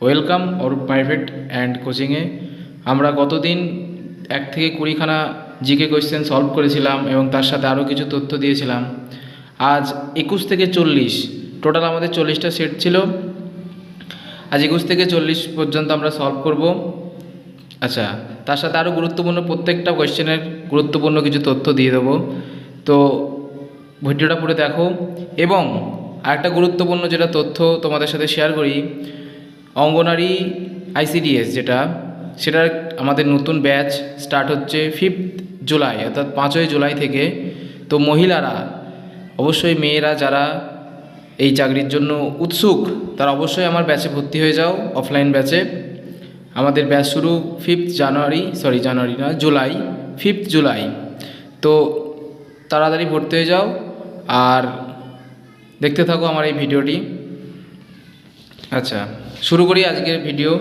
Welcome or private and কোচিংয়ে। আমরা গতদিন 1 থেকে 20খানা জিকে কোয়েশ্চেন সলভ করেছিলাম এবং তার সাথে আরও কিছু তথ্য দিয়েছিলাম। আজ 21 থেকে 40, টোটাল আমাদের 40টা সেট ছিল। আজ 21 থেকে 40 পর্যন্ত আমরা সলভ করব। আচ্ছা, তার সাথে আরও গুরুত্বপূর্ণ প্রত্যেকটা কোয়েশ্চেনের গুরুত্বপূর্ণ কিছু তথ্য দিয়ে দেবো। তো ভিডিওটা পুরো দেখো। এবং আরেকটা গুরুত্বপূর্ণ যেটা তথ্য তোমাদের সাথে শেয়ার করি, অঙ্গনারী ICDS সেটার আমাদের নতুন ব্যাচ স্টার্ট হচ্ছে 5 জুলাই, অর্থাৎ 5ই জুলাই থেকে। তো মহিলারা অবশ্যই, মেয়েরা যারা এই চাকরির জন্য উৎসুক তারা অবশ্যই আমার ব্যাচে ভর্তি হয়ে যাও, অফলাইন ব্যাচে। আমাদের ব্যাচ শুরু 5 জুলাই। তো তাড়াতাড়ি ভর্তি হয়ে যাও আর দেখতে থাকো আমার এই ভিডিওটি। আচ্ছা, শুরু করি আজকের ভিডিও।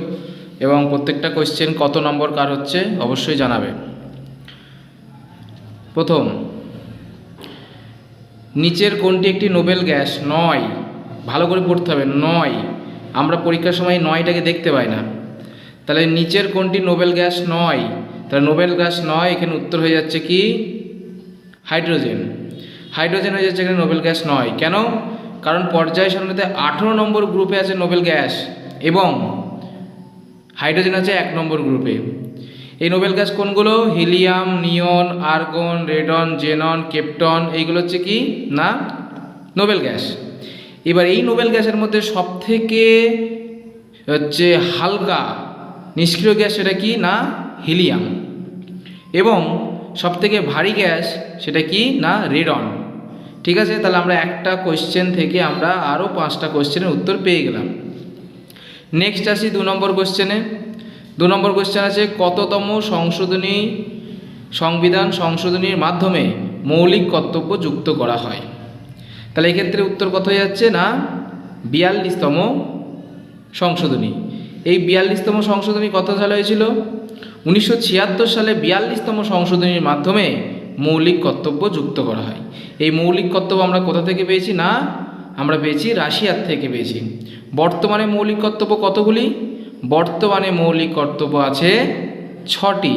এবং প্রত্যেকটা কোয়েশ্চেন কত নম্বর কার হচ্ছে অবশ্যই জানাবে। প্রথম, নিচের কোনটি একটি নোবেল গ্যাস নয়? ভালো করে পড়তে হবে, নয়। আমরা পরীক্ষার সময় নয়টাকে দেখতে পাই না। তাহলে নিচের কোনটি নোবেল গ্যাস নয়? তাহলে নোবেল গ্যাস নয়, এখানে উত্তর হয়ে যাচ্ছে কি? হাইড্রোজেন। হাইড্রোজেন হয়ে যাচ্ছে এখানে নোবেল গ্যাস নয়। কেন? কারণ পর্যায় সারণীতে 18 নম্বর গ্রুপে আছে নোবেল গ্যাস এবং হাইড্রোজেন আছে 1 নম্বর গ্রুপে। এই নোবেল গ্যাস কোনগুলো? হিলিয়াম, নিয়ন, আর্গন, রেডন, জেনন, কেপটন, এইগুলো হচ্ছে কি না নোবেল গ্যাস। এবার এই নোবেল গ্যাসের মধ্যে সবথেকে হচ্ছে হালকা নিষ্ক্রিয় গ্যাস সেটা কি না হিলিয়াম। এবং সবথেকে ভারী গ্যাস সেটা কি না রেডন। ঠিক আছে, তাহলে আমরা একটা কোয়েশ্চেন থেকে আমরা আরও 5টা কোয়েশ্চেনের উত্তর পেয়ে গেলাম। নেক্সট আসি 2 নম্বর কোয়েশ্চেনে। 2 নম্বর কোয়েশ্চেন আছে, কততম সংবিধান সংশোধনীর মাধ্যমে মৌলিক কর্তব্য যুক্ত করা হয়? তাহলে এক্ষেত্রে উত্তর কত হয়ে যাচ্ছে না 42তম সংশোধনী। এই 42তম সংশোধনী কত সালে হয়েছিল? 1976 সালে 42তম সংশোধনীর মাধ্যমে মৌলিক কর্তব্য যুক্ত করা হয়। এই মৌলিক কর্তব্য আমরা কোথা থেকে পেয়েছি না আমরা পেয়েছি রাশিয়ার থেকে পেয়েছি। বর্তমানে মৌলিক কর্তব্য কতগুলি? বর্তমানে মৌলিক কর্তব্য আছে 6টি।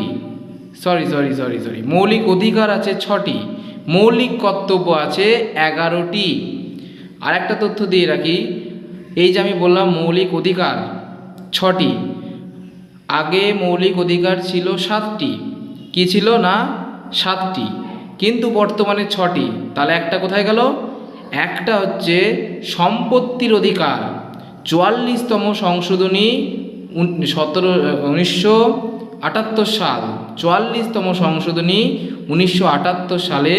মৌলিক অধিকার আছে 6টি, মৌলিক কর্তব্য আছে 11টি। আর একটা তথ্য দিয়ে রাখি, এই যে আমি বললাম মৌলিক অধিকার 6টি, আগে মৌলিক অধিকার ছিল 7টি। কি ছিল না 7টি, কিন্তু বর্তমানে 6টি। তাহলে একটা কোথায় গেল? একটা হচ্ছে সম্পত্তির অধিকার। 44তম সংশোধনী 1978 সাল, 44তম সংশোধনী 1978 সালে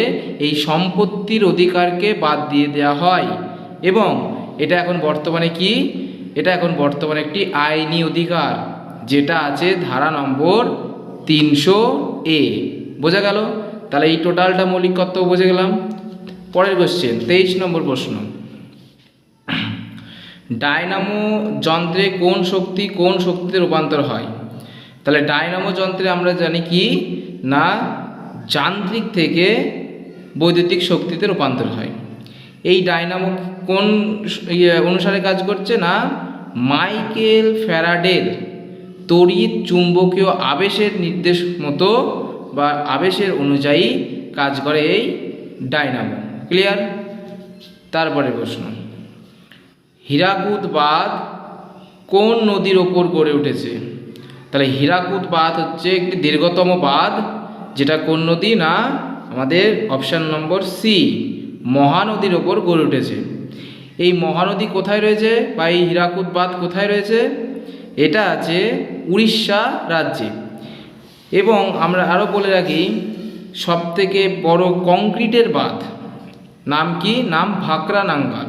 এই সম্পত্তির অধিকারকে বাদ দিয়ে দেওয়া হয়। এবং এটা এখন বর্তমানে কি? এটা এখন বর্তমানে একটি আইনি অধিকার, যেটা আছে ধারা নম্বর 300A। বোঝা গেল? তাহলে এই টোটালটা মৌলিক কর্তব্য বুঝে গেলাম। পরের কোশ্চেন, 23 নম্বর প্রশ্ন, ডায়নামো যন্ত্রে কোন শক্তিতে রূপান্তর হয়? তাহলে ডায়নামো যন্ত্রে আমরা জানি কি না যান্ত্রিক থেকে বৈদ্যুতিক শক্তিতে রূপান্তর হয়। এই ডায়নামো কোন অনুসারে কাজ করছে না মাইকেল ফ্যারাডের তড়িৎ চুম্বকীয় আবেশের নির্দেশ মতো বা আবেশের অনুযায়ী কাজ করে এই ডায়নামো। ক্লিয়ার? তারপরে প্রশ্ন, হীরাকুদ বাঁধ কোন নদীর ওপর গড়ে উঠেছে? তাহলে হীরাকুদ বাঁধ হচ্ছে একটি দীর্ঘতম বাঁধ, যেটা কোন নদী না আমাদের অপশান নম্বর সি, মহানদীর ওপর গড়ে উঠেছে। এই মহানদী কোথায় রয়েছে বা এই হীরাকুদ বাঁধ কোথায় রয়েছে? এটা আছে উড়িষ্যা রাজ্যে। এবং আমরা আরও বলে রাখি, সবথেকে বড় কংক্রিটের বাঁধ নাম কি? নাম ভাকরা নাঙ্গাল,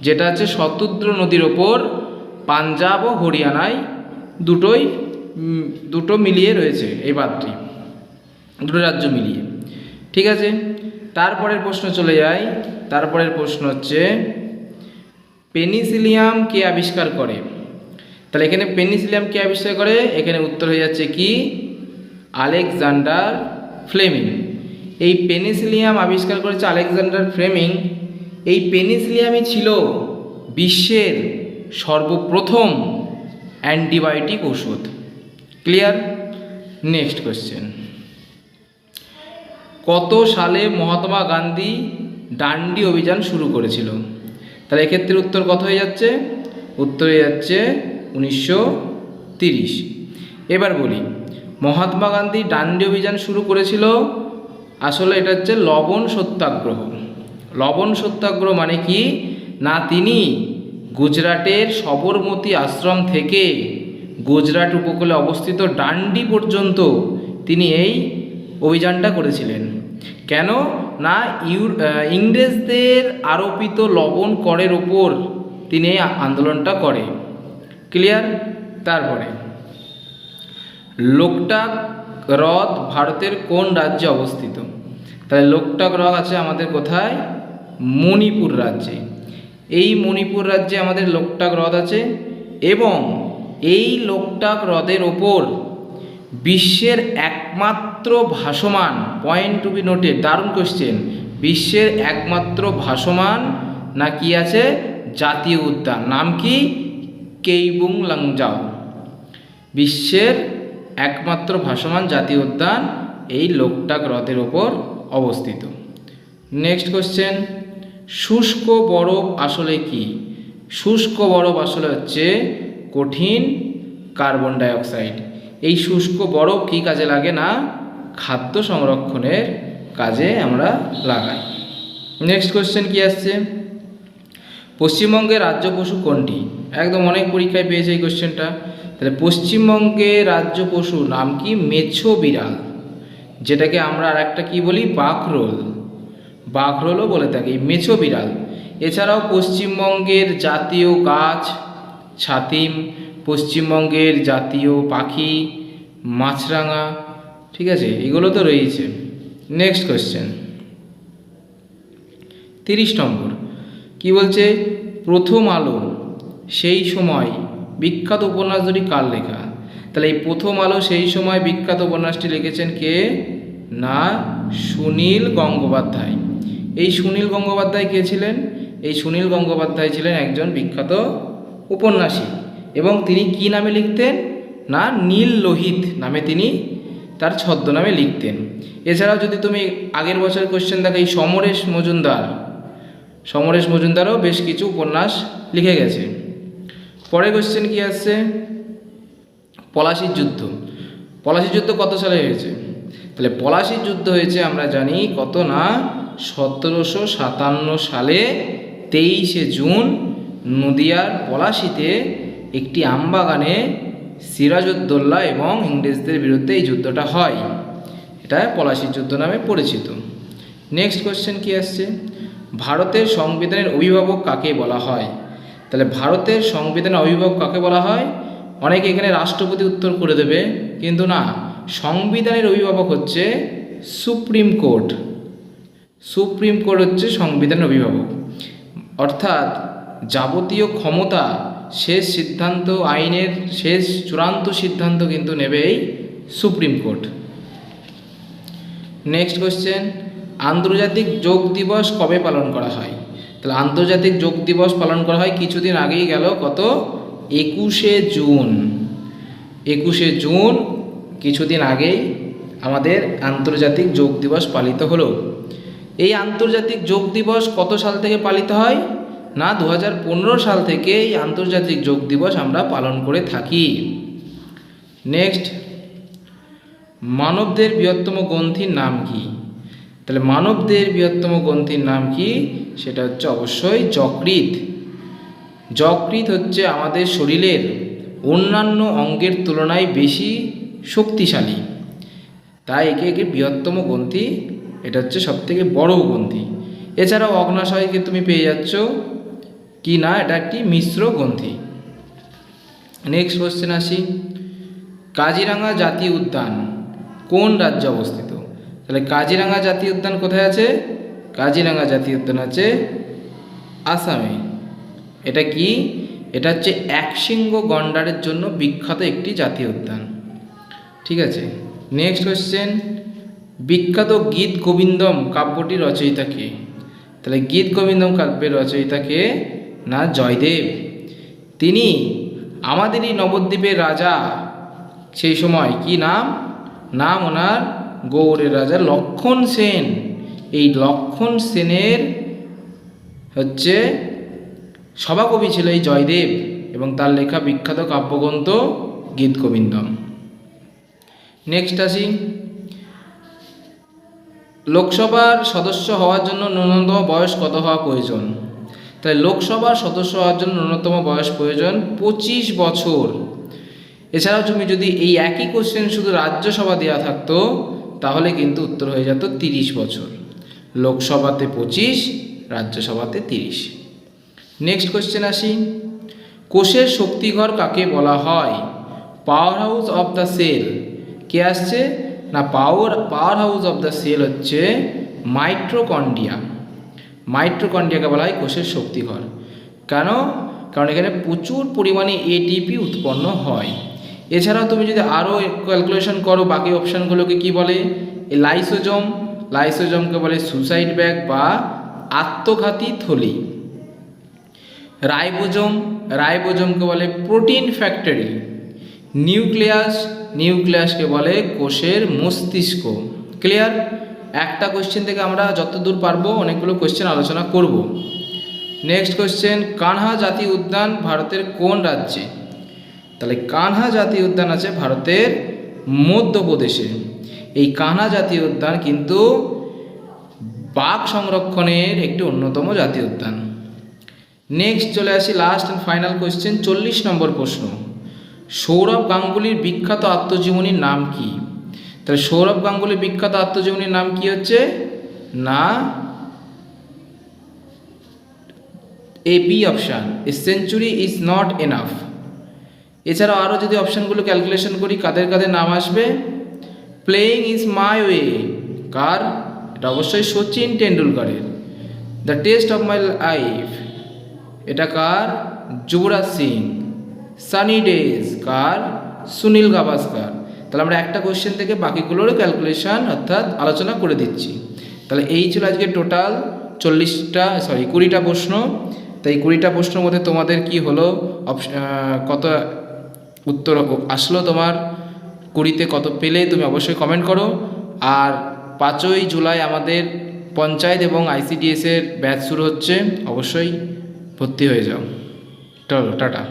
যেটা আছে শতদ্র নদীর ওপর পাঞ্জাব ও হরিয়ানায় দুটো মিলিয়ে রয়েছে এই বাঁধটি, দুটো রাজ্য মিলিয়ে। ঠিক আছে, তারপরের প্রশ্ন চলে যায়। তারপরের প্রশ্ন হচ্ছে, পেনিসিলিয়াম কে আবিষ্কার করে? তাহলে এখানে পেনিসিলিয়াম কে আবিষ্কার করে? এখানে উত্তর হয়ে যাচ্ছে কি আলেকজান্ডার ফ্লেমিং। এই পেনিসিলিয়াম আবিষ্কার করেছে আলেকজান্ডার ফ্লেমিং। এই পেনিসিলিয়ামই ছিল বিশ্বের সর্বপ্রথম অ্যান্টিবায়োটিক ওষুধ। ক্লিয়ার? নেক্সট কোশ্চেন, কত সালে মহাত্মা গান্ধী ডান্ডি অভিযান শুরু করেছিল? তাহলে এক্ষেত্রে উত্তর কত হয়ে যাচ্ছে? উত্তর হয়ে যাচ্ছে 1930। এবার বলি, মহাত্মা গান্ধী ডান্ডি অভিযান শুরু করেছিল, আসলে এটা হচ্ছে লবণ সত্যাগ্রহ। লবণ সত্যাগ্রহ মানে কি না, তিনি গুজরাটের সবরমতী আশ্রম থেকে গুজরাট উপকূলে অবস্থিত ডান্ডি পর্যন্ত তিনি এই অভিযানটা করেছিলেন। কেন না, ইংরেজদের আরোপিত লবণ করের ওপর তিনি এই আন্দোলনটা করে। ক্লিয়ার? তারপরে, লোকটাক হ্রদ ভারতের কোন রাজ্যে অবস্থিত? তাহলে লোকটাক হ্রদ আছে আমাদের কোথায়? মণিপুর রাজ্যে। এই মণিপুর রাজ্যে আমাদের লোকটাক হ্রদ আছে, এবং এই লোকটাক হ্রদের ওপর বিশ্বের একমাত্র ভাসমান, পয়েন্ট টু বি নোটেড, দারুণ কোশ্চেন, বিশ্বের একমাত্র ভাসমান না কি আছে জাতীয় উদ্যান, নাম কি? কেইবুং লাংজাও। বিশ্বের একমাত্র ভাসমান জাতীয় উদ্যান এই লোকটাক হ্রদের ওপর অবস্থিত। নেক্সট কোশ্চেন, শুষ্ক বরফ আসলে কি? শুষ্ক বরফ আসলে হচ্ছে কঠিন কার্বন ডাইঅক্সাইড। এই শুষ্ক বরফ কী কাজে লাগে না, খাদ্য সংরক্ষণের কাজে আমরা লাগাই। নেক্সট কোশ্চেন কি আসছে, পশ্চিমবঙ্গের রাজ্য পশু কোনটি? একদম অনেক পরীক্ষায় পেয়েছে এই কোশ্চেনটা। তাহলে পশ্চিমবঙ্গের রাজ্য পশু নাম কি? মেছো বিড়াল, যেটাকে আমরা আর একটা কী বলি? বাঘরোল। বাঘরোলও বলে থাকি, মেছো বিড়াল। এছাড়াও পশ্চিমবঙ্গের জাতীয় গাছ ছাতিম, পশ্চিমবঙ্গের জাতীয় পাখি মাছরাঙা, ঠিক আছে, এগুলো তো রয়েছে। নেক্সট কোশ্চেন 30 নম্বর কি বলছে, প্রথম আলো সেই সময় বিখ্যাত উপন্যাস দুটি কার লেখা? তাহলে এই প্রথম আলো সেই সময় বিখ্যাত উপন্যাসটি লিখেছেন কে না, সুনীল গঙ্গোপাধ্যায়। এই সুনীল গঙ্গোপাধ্যায় কে ছিলেন? এই সুনীল গঙ্গোপাধ্যায় ছিলেন একজন বিখ্যাত উপন্যাসী, এবং তিনি কি নামে লিখতেন না, নীল লোহিত নামে তিনি তার ছদ্মনামে লিখতেন। এছাড়াও যদি তুমি আগের বছর কোশ্চেন দেখো, এই সমরেশ মজুমদারও বেশ কিছু উপন্যাস লিখে গেছে। পরের কোশ্চেন কি আসছে, পলাশির যুদ্ধ। পলাশির যুদ্ধ কত সালে হয়েছে? তাহলে পলাশির যুদ্ধ হয়েছে আমরা জানি কত না, 1757 সালে 23শে জুন নদিয়ার পলাশিতে একটি আমবাগানে সিরাজউদ্দৌলা এবং ইংরেজদের বিরুদ্ধে এই যুদ্ধটা হয়। এটা পলাশির যুদ্ধ নামে পরিচিত। নেক্সট কোশ্চেন কি আসছে, ভারতের সংবিধানের অভিভাবক কাকে বলা হয়? তাহলে ভারতের সংবিধানের অভিভাবক কাকে বলা হয়? অনেকে এখানে রাষ্ট্রপতি উত্তর করে দেবে, কিন্তু না, সংবিধানের অভিভাবক হচ্ছে সুপ্রিম কোর্ট। সুপ্রিম কোর্ট হচ্ছে সংবিধানের অভিভাবক, অর্থাৎ যাবতীয় ক্ষমতা, শেষ সিদ্ধান্ত, আইনের শেষ চূড়ান্ত সিদ্ধান্ত কিন্তু নেবে এই সুপ্রিম কোর্ট। নেক্সট কোশ্চেন, আন্তর্জাতিক যোগ দিবস কবে পালন করা হয়? তাহলে আন্তর্জাতিক যোগ দিবস পালন করা হয় কিছুদিন আগেই গেল, কত? 21শে জুন। 21শে জুন কিছুদিন আগেই আমাদের আন্তর্জাতিক যোগ দিবস পালিত হলো। এই আন্তর্জাতিক যোগ দিবস কত সাল থেকে পালিত হয় না, 2015 সাল থেকে এই আন্তর্জাতিক যোগ দিবস আমরা পালন করে থাকি। নেক্সট, মানবদের বৃহত্তম গ্রন্থির নাম কি? তাহলে মানবদের বৃহত্তম গ্রন্থির নাম কি? সেটা হচ্ছে অবশ্যই যকৃৎ। যকৃৎ হচ্ছে আমাদের শরীরের অন্যান্য অঙ্গের তুলনায় বেশি শক্তিশালী, তাই একে বৃহত্তম গ্রন্থি, এটা হচ্ছে সবথেকে বড় গ্রন্থি। এছাড়াও অগ্নাশয়কে তুমি পেয়ে যাচ্ছ কি না, এটা একটি মিশ্র গ্রন্থি। নেক্সট কোশ্চেন আসি, কাজিরাঙা জাতীয় উদ্যান কোন রাজ্যে অবস্থিত? তাহলে কাজিরাঙা জাতীয় উদ্যান কোথায় আছে? কাজিরাঙা জাতীয় উদ্যান আছে আসামে। এটা কি? এটা হচ্ছে একশৃঙ্গ গন্ডারের জন্য বিখ্যাত একটি জাতীয় উদ্যান। ঠিক আছে। নেক্সট কোশ্চেন, বিখ্যাত গীত গোবিন্দম কাব্যটির রচয়িতা কে? তাহলে গীত গোবিন্দম কাব্যের রচয়িতা কে না, জয়দেব। তিনি আমাদের এই নবদ্বীপের রাজা সেই সময় কি নাম? নাম ওনার গৌড়ের রাজা লক্ষণ সেন। এই লক্ষণ সেনের হচ্ছে সভাকবি ছিল এই জয়দেব এবং তার লেখা বিখ্যাত কাব্যগ্রন্থ গীতগোবিন্দম। নেক্সট আসি, লোকসভার সদস্য হওয়ার জন্য ন্যূনতম বয়স কত হওয়া প্রয়োজন? তাই লোকসভার সদস্য হওয়ার জন্য ন্যূনতম বয়স প্রয়োজন 25 বছর। এছাড়াও তুমি যদি এই একই কোশ্চেন শুধু রাজ্যসভা দেওয়া থাকতো তাহলে কিন্তু উত্তর হয়ে যেত 30 বছর। লোকসভাতে 25, রাজ্যসভাতে 30। নেক্সট কোশ্চেন আসি, কোষের শক্তিঘর কাকে বলা হয়? Power house of the cell. কে আসছে না? Power house of the cell হচ্ছে মাইটোকন্ড্রিয়া। মাইটোকন্ড্রিয়াকে বলা হয় কোষের শক্তিঘর। কেন? কারণ এখানে প্রচুর পরিমাণে এটিপি উৎপন্ন হয়। এছাড়াও তুমি যদি আরও ক্যালকুলেশন করো বাকি অপশানগুলোকে কি বলে? লাইসোজোম, লাইসোজোমকে বলে সুসাইড ব্যাগ বা আত্মঘাতী থলি। রাইবোজোম, রাইবোজোমকে বলে প্রোটিন ফ্যাক্টরি। নিউক্লিয়াস, নিউক্লিয়াসকে বলে কোষের মস্তিষ্ক। ক্লিয়ার? একটা কোশ্চেন থেকে আমরা যতদূর পারবো অনেকগুলো কোশ্চেন আলোচনা করব। নেক্সট কোশ্চেন, কানহা জাতীয় উদ্যান ভারতের কোন রাজ্যে? তাহলে কানহা জাতীয় উদ্যান আছে ভারতের মধ্যপ্রদেশে। এই কানহা জাতীয় উদ্যান কিন্তু বাঘ সংরক্ষণের একটি অন্যতম জাতীয় উদ্যান। নেক্সট চলে আসি লাস্ট অ্যান্ড ফাইনাল কোশ্চেন, 40 নম্বর প্রশ্ন, সৌরভ গাঙ্গুলির বিখ্যাত আত্মজীবনীর নাম কি? তাহলে সৌরভ গাঙ্গুলির বিখ্যাত আত্মজীবনীর নাম কি হচ্ছে না? A B option, a century is not enough. এছাড়াও আরও যদি অপশানগুলো ক্যালকুলেশন করি কাদের কাদের নাম আসবে? প্লেয়িং ইজ মাই ওয়ে, কার? এটা অবশ্যই সচিন টেন্ডুলকারের। The test of my life, এটা কার? যুবরাজ সিং। সানি ডেজ, কার? সুনীল গাভাস্কার। তাহলে আমরা একটা কোশ্চেন থেকে বাকিগুলোরও ক্যালকুলেশন অর্থাৎ আলোচনা করে দিচ্ছি। তাহলে এই ছিল আজকে টোটাল 20টা প্রশ্ন। তাই 20টা প্রশ্নের মধ্যে তোমাদের কি হলো, কত উত্তর আসলো তোমার 20তে কত পেলে তুমি অবশ্যই কমেন্ট করো। আর 5ই জুলাই আমাদের পঞ্চায়েত এবং ICDS এর ব্যাচ শুরু হচ্ছে, অবশ্যই ভর্তি হয়ে যাও। চলো টাটা।